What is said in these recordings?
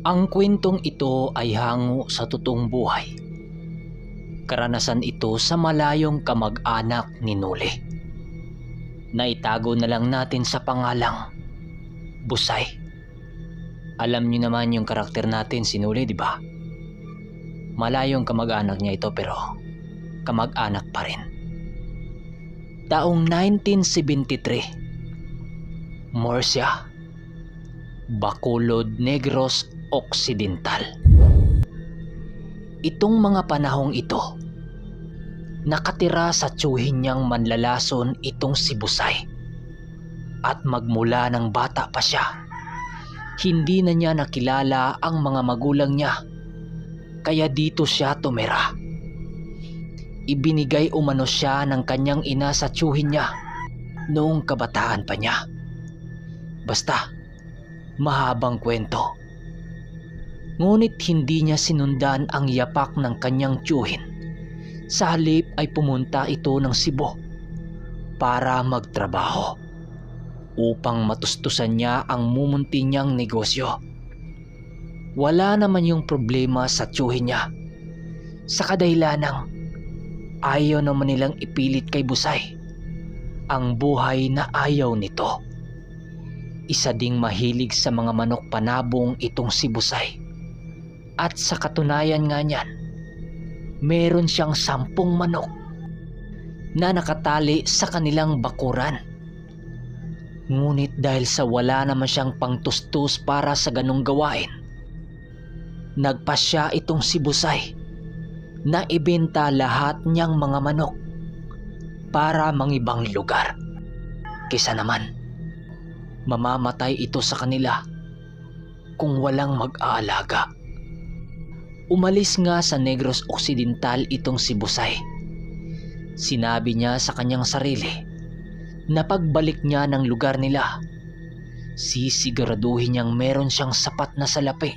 Ang kwentong ito ay hango sa totoong buhay. Karanasan ito sa malayong kamag-anak ni Noli. Naitago na lang natin sa pangalang Busay. Alam niyo naman yung karakter natin si Noli, di ba? Malayong kamag-anak niya ito pero kamag-anak pa rin. Taong 1973, Murcia, Bacolod, Negros Occidental. Itong mga panahong ito, nakatira sa tiyuhin niyang manlalason itong si Busay. At magmula ng bata pa siya, hindi na niya nakilala ang mga magulang niya, kaya dito siya tumira. Ibinigay umano siya ng kanyang ina sa tiyuhin niya noong kabataan pa niya. Basta, mahabang kwento. Ngunit hindi niya sinundan ang yapak ng kanyang tiyuhin. Sa halip ay pumunta ito ng Cebu para magtrabaho upang matustusan niya ang mumunti niyang negosyo. Wala naman yung problema sa tiyuhin niya, sa kadahilanang ayaw naman nilang ipilit kay Busay ang buhay na ayaw nito. Isa ding mahilig sa mga manok panabong itong si Busay. At sa katunayan nga niyan, meron siyang 10 manok na nakatali sa kanilang bakuran. Ngunit dahil sa wala naman siyang pangtustus para sa ganong gawain, nagpasya itong si Busay na ibenta lahat niyang mga manok para mangibang lugar. Kaysa naman, mamamatay ito sa kanila kung walang mag-aalaga. Umalis nga sa Negros Occidental itong si Busay. Sinabi niya sa kanyang sarili na pagbalik niya ng lugar nila, sisiguraduhin niyang meron siyang sapat na salapi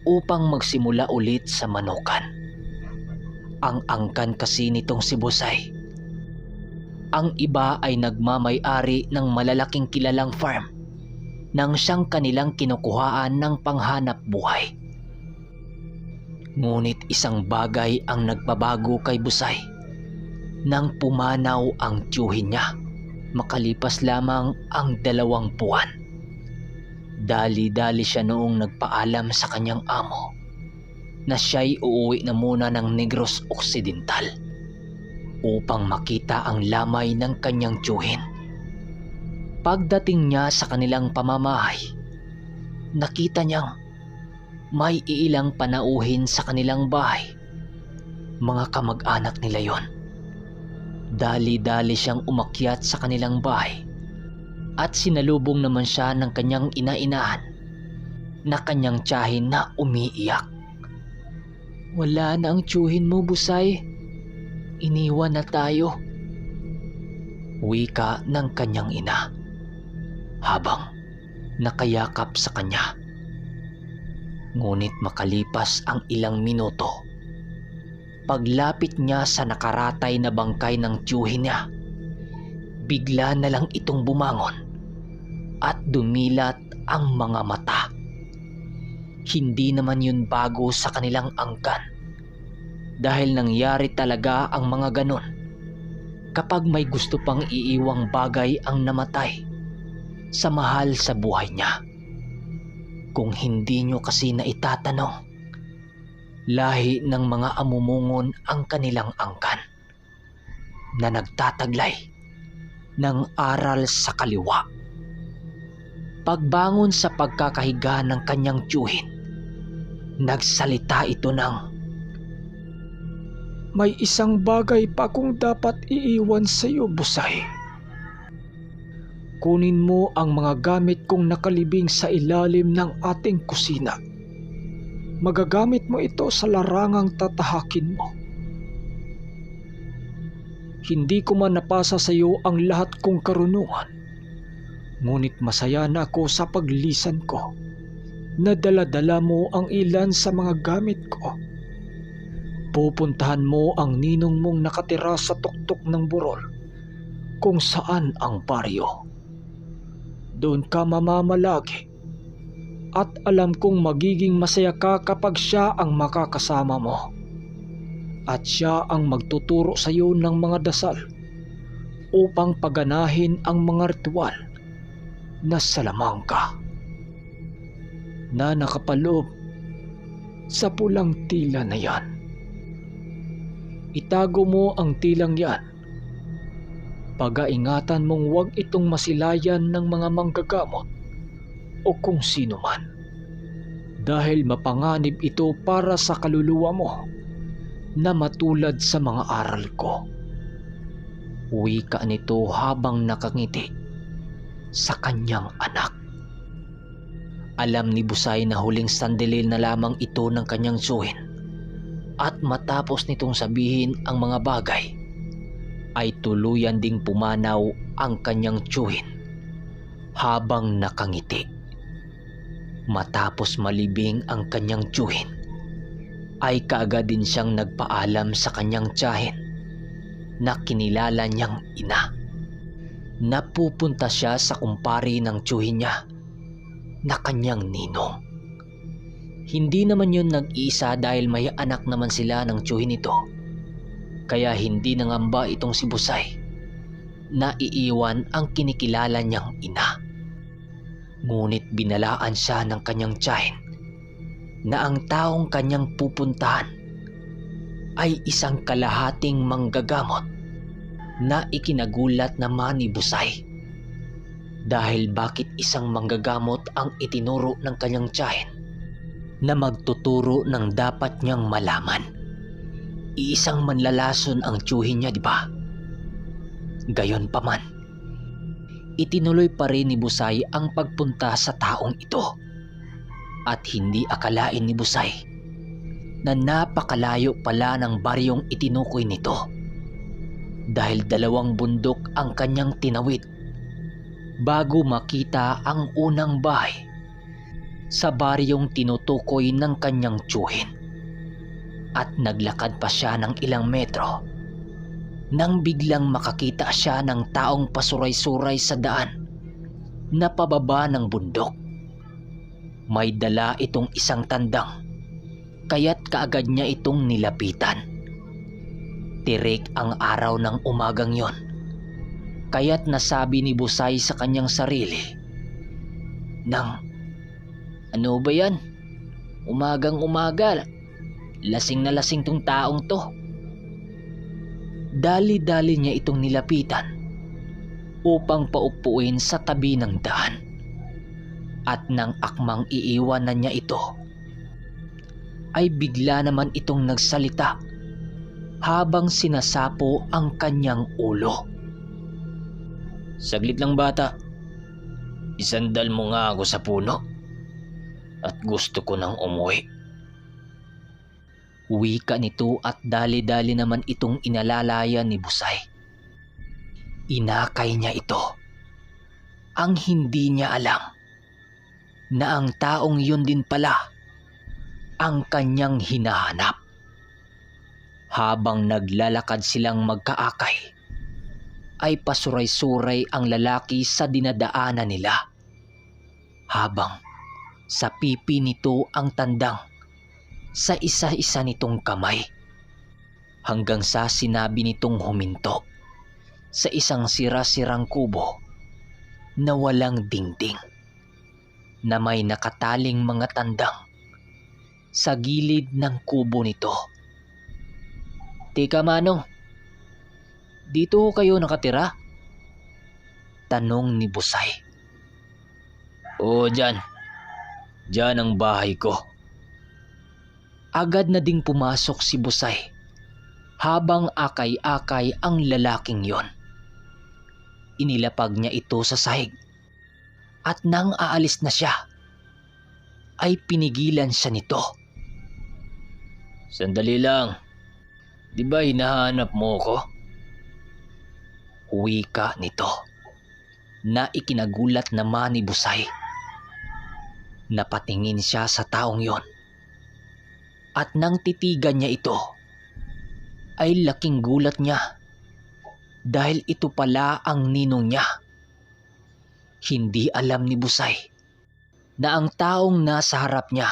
upang magsimula ulit sa manukan. Ang angkan kasi nitong si Busay, ang iba ay nagmamay-ari ng malalaking kilalang farm nang siyang kanilang kinukuhaan ng panghanap buhay. Ngunit isang bagay ang nagbabago kay Busay nang pumanaw ang tiyuhin niya makalipas lamang ang 2 buwan. Dali-dali siya noong nagpaalam sa kanyang amo na siya'y uuwi na muna ng Negros Occidental upang makita ang lamay ng kanyang tiyuhin. Pagdating niya sa kanilang pamamahay, nakita niyang may iilang panauhin sa kanilang bahay. Mga kamag-anak nila yon. Dali-dali siyang umakyat sa kanilang bahay at sinalubong naman siya ng kanyang ina-inahan na kanyang tiyahin na umiiyak. "Wala na ang tiyuhin mo, Busay. Iniwan na tayo," wika ng kanyang ina habang nakayakap sa kanya. Ngunit makalipas ang ilang minuto, paglapit niya sa nakaratay na bangkay ng tiyuhin niya, bigla na lang itong bumangon at dumilat ang mga mata. Hindi naman yun bago sa kanilang angkan, dahil nangyari talaga ang mga ganon kapag may gusto pang iiwang bagay ang namatay sa mahal sa buhay niya. Kung hindi nyo kasi na itatanong, lahi ng mga amumungon ang kanilang angkan na nagtataglay ng aral sa kaliwa. Pagbangon sa pagkakahiga ng kanyang tiyuhin, nagsalita ito ng, "May isang bagay pa akong dapat iiwan sa iyo, Busay. Kunin mo ang mga gamit kong nakalibing sa ilalim ng ating kusina. Magagamit mo ito sa larangang tatahakin mo. Hindi ko man napasa sa iyo ang lahat kong karunungan, ngunit masaya na ako sa paglisan ko na dala-dala mo ang ilan sa mga gamit ko. Pupuntahan mo ang ninong mong nakatira sa tuktok ng burol kung saan ang baryo. Doon ka mamamalagi At alam kong magiging masaya ka kapag siya ang makakasama mo. At siya ang magtuturo sa iyo ng mga dasal upang paganahin ang mga ritual na salamangka na nakapaloob sa pulang tila na yan. Itago mo ang tilang yan. Pag-aingatan mong huwag itong masilayan ng mga manggagamot o kung sino man, dahil mapanganib ito para sa kaluluwa mo na matulad sa mga aral ko. Wika nito habang nakangiti sa kanyang anak. Alam ni Busay na huling sandali na lamang ito ng kanyang tsuhin, at matapos nitong sabihin ang mga bagay ay tuluyan ding pumanaw ang kanyang tsuhin habang nakangiti. Matapos malibing ang kanyang tsuhin ay kaagad din siyang nagpaalam sa kanyang tiyahin na kinilala niyang ina. Napupunta siya sa kumpari ng tsuhin niya na kanyang ninong. Hindi naman yun nag-iisa dahil may anak naman sila ng tsuhin nito. Kaya hindi nangamba itong si Busay na iiwan ang kinikilala niyang ina. Ngunit binalaan siya ng kanyang tiyahin na ang taong kanyang pupuntahan ay isang kalahating manggagamot na ikinagulat naman ni Busay. Dahil bakit isang manggagamot ang itinuro ng kanyang tiyahin na magtuturo ng dapat niyang malaman. Iisang manlalason ang tiyuhin niya, di ba? Gayon pa man, itinuloy pa rin ni Busay ang pagpunta sa taong ito. At hindi akalain ni Busay na napakalayo pala ng baryong itinukoy nito. Dahil 2 bundok ang kanyang tinawid bago makita ang unang bahay sa baryong tinutukoy ng kanyang tiyuhin. At naglakad pa siya ng ilang metro nang biglang makakita siya ng taong pasuray-suray sa daan na pababa ng bundok. May dala itong isang tandang, kaya't kaagad niya itong nilapitan. Tirik ang araw ng umagang yon, kaya't nasabi ni Busay sa kanyang sarili nang, "Ano ba yan? Umagang umaga, lasing na lasing tong taong to." Dali-dali niya itong nilapitan upang paupuin sa tabi ng daan. At nang akmang iiwanan niya ito, ay bigla naman itong nagsalita habang sinasapo ang kanyang ulo. "Saglit lang bata, isandal mo nga ako sa puno at gusto ko nang umuwi." Wika nito at dali-dali naman itong inalalayan ni Busay. Inakay niya ito. Ang hindi niya alam na ang taong yun din pala ang kanyang hinahanap. Habang naglalakad silang magkaakay, ay pasuray-suray ang lalaki sa dinadaanan nila. Habang sa pipi nito ang tandang sa isa-isa nitong kamay, hanggang sa sinabi nitong huminto sa isang sira-sirang kubo na walang dingding, na may nakataling mga tandang sa gilid ng kubo nito. "Teka manong, dito kayo nakatira?" tanong ni Busay. "Oo, dyan ang bahay ko." Agad na ding pumasok si Busay habang akay-akay ang lalaking yon. Inilapag niya ito sa sahig, at nang aalis na siya, ay pinigilan siya nito. "Sandali lang, di ba hinahanap mo ko?" Wika nito na ikinagulat naman ni Busay. Napatingin siya sa taong yon, at nang titigan niya ito, ay laking gulat niya dahil ito pala ang ninong niya. Hindi alam ni Busay na ang taong nasa harap niya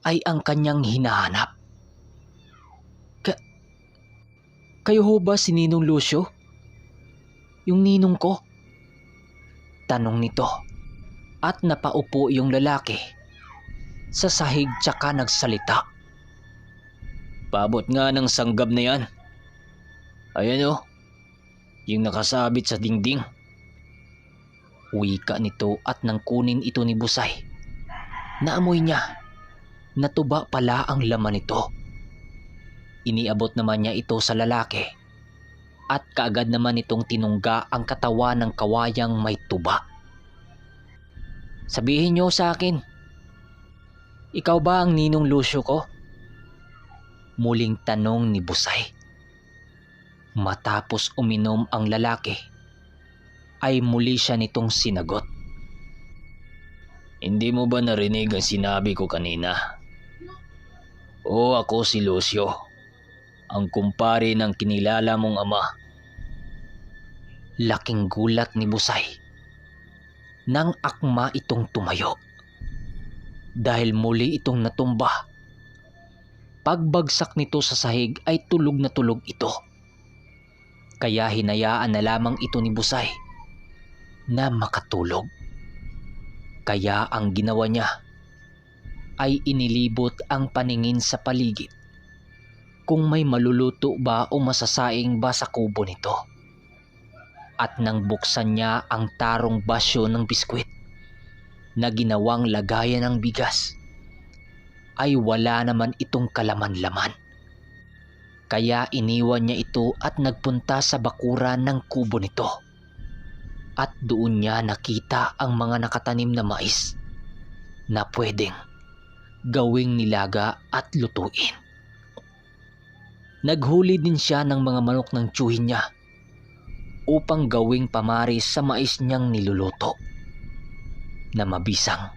ay ang kanyang hinahanap. Kayo ho ba si Ninong Lucio? Yung ninong ko? Tanong nito at napaupo yung lalaki sa sahig tsaka nagsalita. Paabot nga ng sanggab na yan. Ayan o, yung nakasabit sa dingding. Wika nito at nang kunin ito ni Busay. Naamoy niya, natuba pala ang laman nito. Iniabot naman niya ito sa lalaki at kaagad naman itong tinungga ang katawan ng kawayang may tuba. Sabihin niyo sa akin, ikaw ba ang Ninong Lucio ko? Muling tanong ni Busay. Matapos uminom ang lalaki, ay muli siya nitong sinagot. Hindi mo ba narinig ang sinabi ko kanina? Oo, ako si Lucio, ang kumpare ng kinilala mong ama. Laking gulat ni Busay nang akma itong tumayo dahil muli itong natumba. Pagbagsak nito sa sahig ay tulog na tulog ito. Kaya hinayaan na lamang ito ni Busay na makatulog. Kaya ang ginawa niya ay inilibot ang paningin sa paligid kung may maluluto ba o masasaing ba sa kubo nito. At nang buksan niya ang tarong basyo ng biskwit na ginawang lagayan ng bigas, ay wala naman itong kalaman-laman. Kaya iniwan niya ito at nagpunta sa bakuran ng kubo nito. At doon niya nakita ang mga nakatanim na mais na pwedeng gawing nilaga at lutuin. Naghuli din siya ng mga manok ng tiyuhin niya upang gawing pamaris sa mais niyang niluluto na mabisang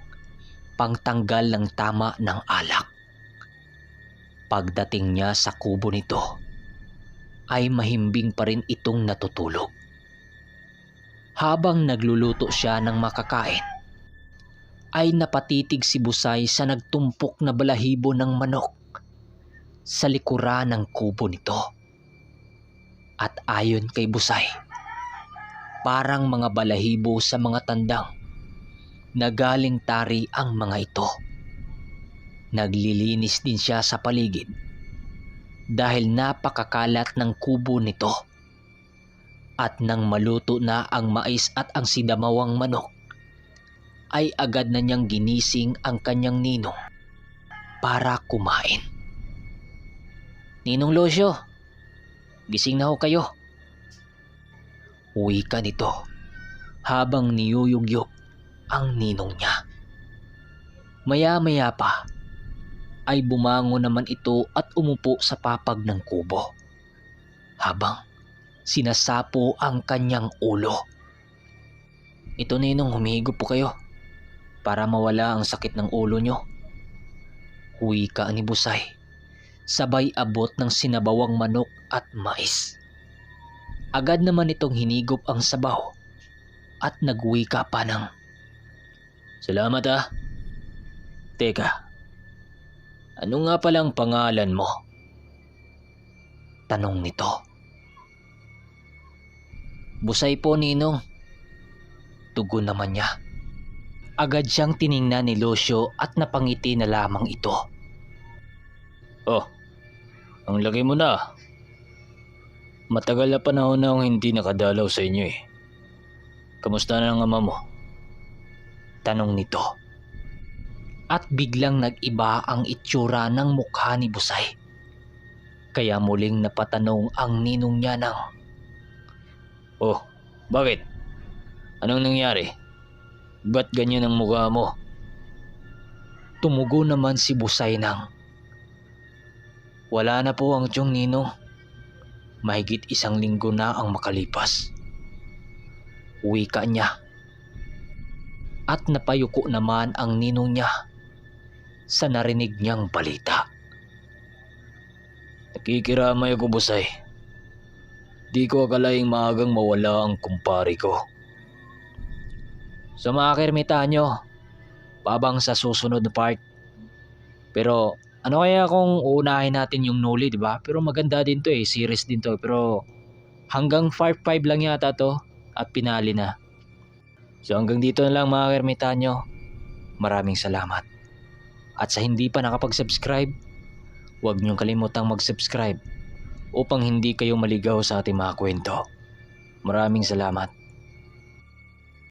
pangtanggal ng tama ng alak. Pagdating niya sa kubo nito ay mahimbing pa rin itong natutulog. Habang nagluluto siya ng makakain ay napatitig si Busay sa nagtumpok na balahibo ng manok sa likuran ng kubo nito. At ayon kay Busay, parang mga balahibo sa mga tandang na galing tari ang mga ito. Naglilinis din siya sa paligid dahil napakakalat ng kubo nito. At nang maluto na ang mais at ang sidamawang manok, ay agad na niyang ginising ang kanyang ninong para kumain. Ninong Lucio, gising na ho kayo. Wika nito habang niyuyugyok ang ninong niya. Maya-maya pa ay bumangon naman ito at umupo sa papag ng kubo habang sinasapo ang kanyang ulo. Ito ninong, humihigop po kayo para mawala ang sakit ng ulo nyo. Wika ni Busay, sabay abot ng sinabawang manok at mais. Agad naman itong hinigop ang sabaw at nagwika pa ng, "Salamat ah. Teka, ano nga palang pangalan mo?" Tanong nito. "Busay po, ninong." Tugon naman niya. Agad siyang tiningnan ni Lucio at napangiti na lamang ito. "Oh, ang laki mo na. Matagal na panahon na akong hindi nakadalaw sa inyo eh. Kamusta na ang ama mo?" Tanong nito. At biglang nag-iba ang itsura ng mukha ni Busay. Kaya muling napatanong ang ninong niya ng, "Oh, bakit? Anong nangyari? Ba't ganyan ang mukha mo?" Tumugo naman si Busay ng, "Wala na po ang tiyong ninong. Mahigit 1 linggo na ang makalipas." Wika niya. At napayuko naman ang ninong niya sa narinig niyang balita. "Nakikiramay ako, Busay. Di ko akalaing maagang mawala ang kumpare ko." "Sa mga kermitanyo, Pabang sa susunod na part. Pero ano kaya kung uunahin natin yung Noli, di ba? Pero maganda din to series din to. Pero hanggang part 5 lang yata to at pinali na. So hanggang dito na lang mga ermitanyo. Maraming salamat. At sa hindi pa nakapag-subscribe, huwag niyong kalimutang mag-subscribe upang hindi kayo maligaw sa ating mga kwento. Maraming salamat.